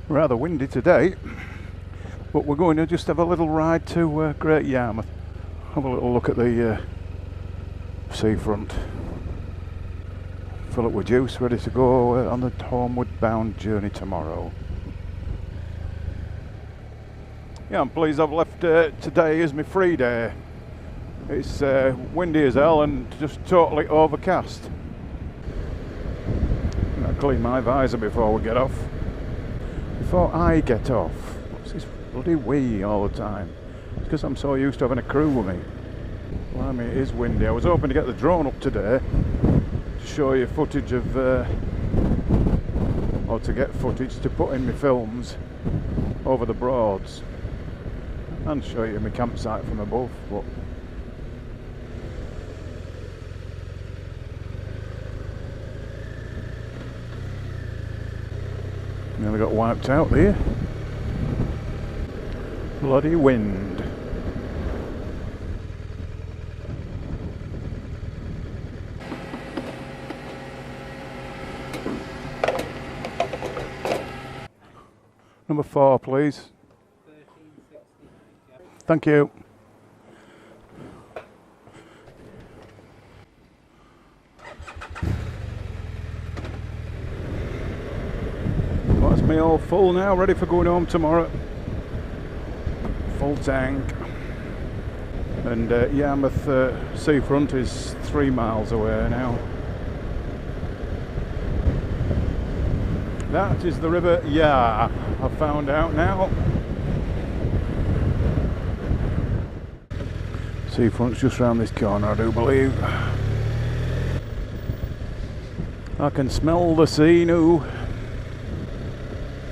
Rather windy today, but we're going to just have a little ride to Great Yarmouth. Have a little look at the seafront. Fill up with juice, ready to go on the homeward bound journey tomorrow. Yeah, I'm pleased I've left today as my free day. It's windy as hell and just totally overcast. I'll clean my visor before we get off. Before I get off. What's this bloody wee all the time? It's because I'm so used to having a crew with me. Blimey, it is windy. I was hoping to get the drone up today to show you footage of, or to get footage to put in my films over the Broads and show you my campsite from above, but nearly got wiped out there. Bloody wind. Number 4, please. 1360. Thank you. Well, that's me all full now, ready for going home tomorrow. Full tank. And Yarmouth Seafront is 3 miles away now. That is the River Yar, I've found out now. Seafront's just round this corner, I do believe. I can smell the sea now.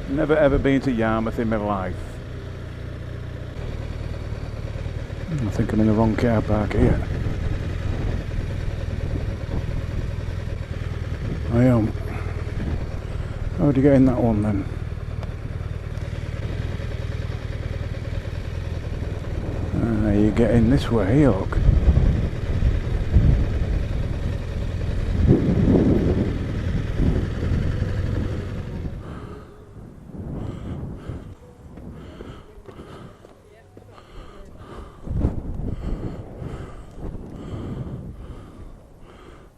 Never ever been to Yarmouth in my life. I think I'm in the wrong car park here. I am. How do you get in that one then? You get in this way, look.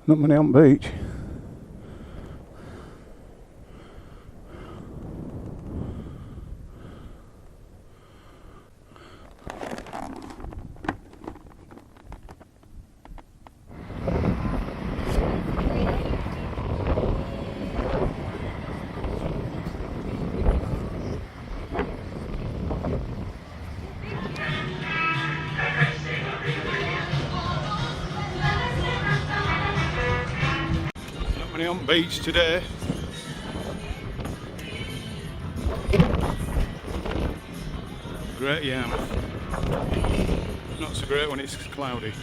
Not many on beach. On beach today. Great Yarmouth. Not so great when it's cloudy.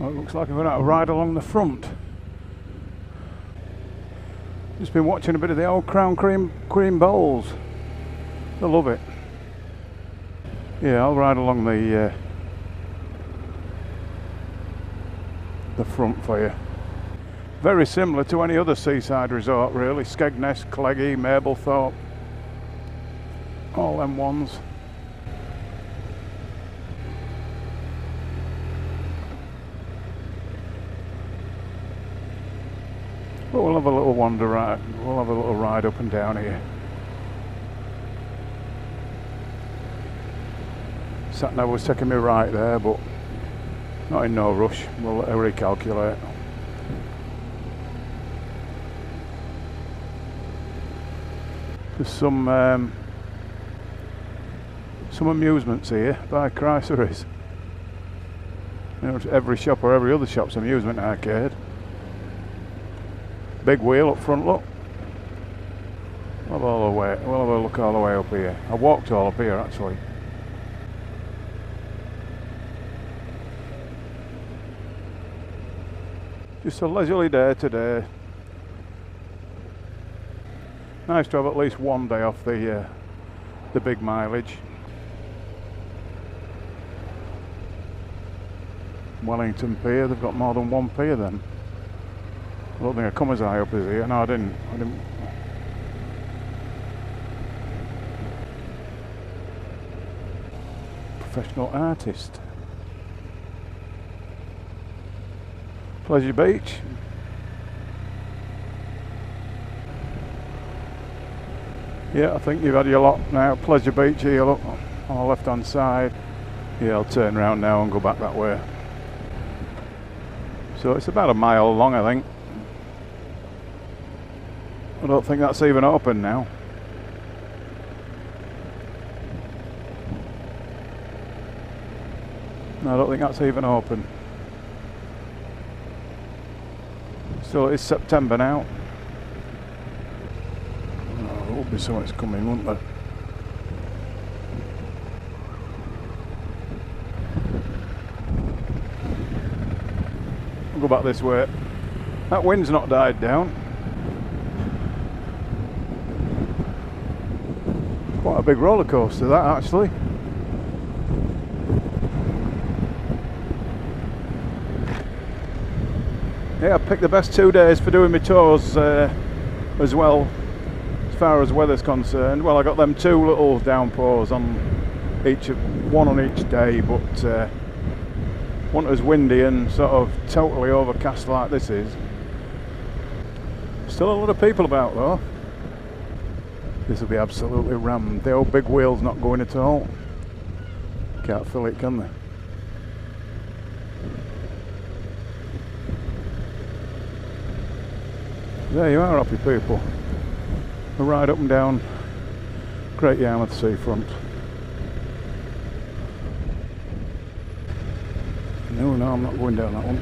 Well, it looks like I'm going to have a ride along the front. Just been watching a bit of the old Crown Cream Bowls. I love it. Yeah, I'll ride along the front for you. Very similar to any other seaside resort, really. Skegness, Cleggy, Mablethorpe, all them ones. But we'll have a little wander ride. We'll have a little ride up and down here. Sat-nav was taking me right there, but not in no rush. We'll recalculate. There's some amusements here by Chrysler. You know, every shop or every other shop's amusement arcade. Big wheel up front, look. We'll have a look all the way up here. I walked all up here actually. Just a leisurely day today. Nice to have at least one day off the big mileage. Wellington Pier, they've got more than one pier then. I don't think I come as high up as here. No, I didn't. Professional artist. Pleasure Beach. Yeah, I think you've had your lot now. Pleasure Beach here, look, on the left hand side. Yeah, I'll turn around now and go back that way. So it's about a mile long, I think. I don't think that's even open now. No, I don't think that's even open. So it's September now. Oh, there will be so much coming, won't there? I'll go back this way. That wind's not died down. Quite a big roller coaster that actually. Yeah, I picked the best 2 days for doing my tours as well, as far as weather's concerned. Well, I got them 2 little downpours on one on each day, but wasn't as windy and sort of totally overcast like this is. Still a lot of people about though. This will be absolutely rammed. The old big wheel's not going at all. Can't fill it, can they? There you are, happy people. A ride up and down Great Yarmouth seafront. No, I'm not going down that one.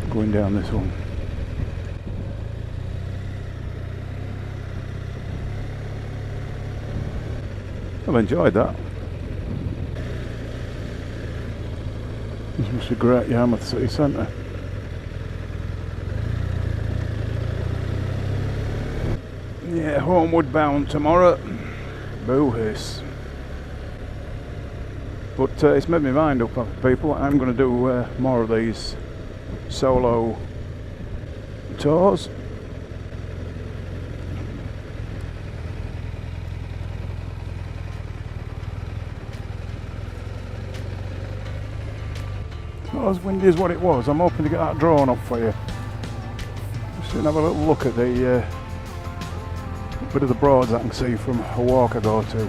I'm going down this one. I've enjoyed that. This must be Great Yarmouth City Centre. Yeah, homeward bound tomorrow. Boo hiss. But it's made my mind up, people. I'm going to do more of these solo tours. Not as windy as what it was. I'm hoping to get that drone up for you. Just have a little look at the bit of the Broads I can see from a walk I go to.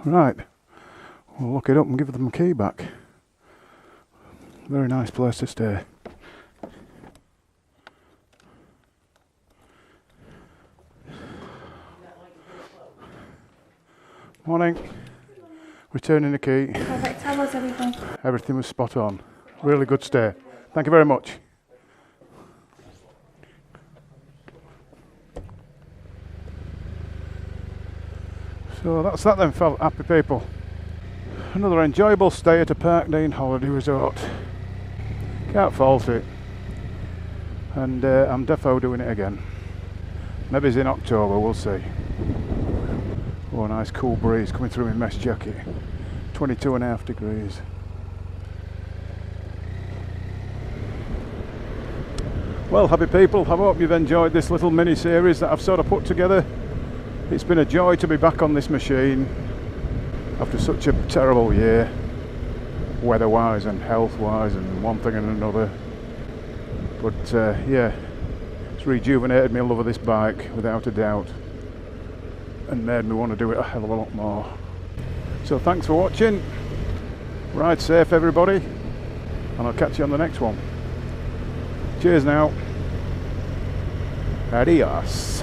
Right, we'll lock it up and give them a key back. Very nice place to stay. Morning. Returning the key. Perfect. How was everything? Everything was spot on. Really good stay. Thank you very much. So that's that then, happy people. Another enjoyable stay at a Parkdean holiday resort. Can't fault it. And I'm defo doing it again. Maybe it's in October, we'll see. Oh, nice cool breeze coming through my mesh jacket. 22.5 degrees. Well, happy people, I hope you've enjoyed this little mini series that I've sort of put together. It's been a joy to be back on this machine after such a terrible year, weather-wise and health-wise and one thing and another. But yeah, it's rejuvenated my love of this bike without a doubt, and made me want to do it a hell of a lot more. So thanks for watching. Ride safe everybody, and I'll catch you on the next one. Cheers now. Adios.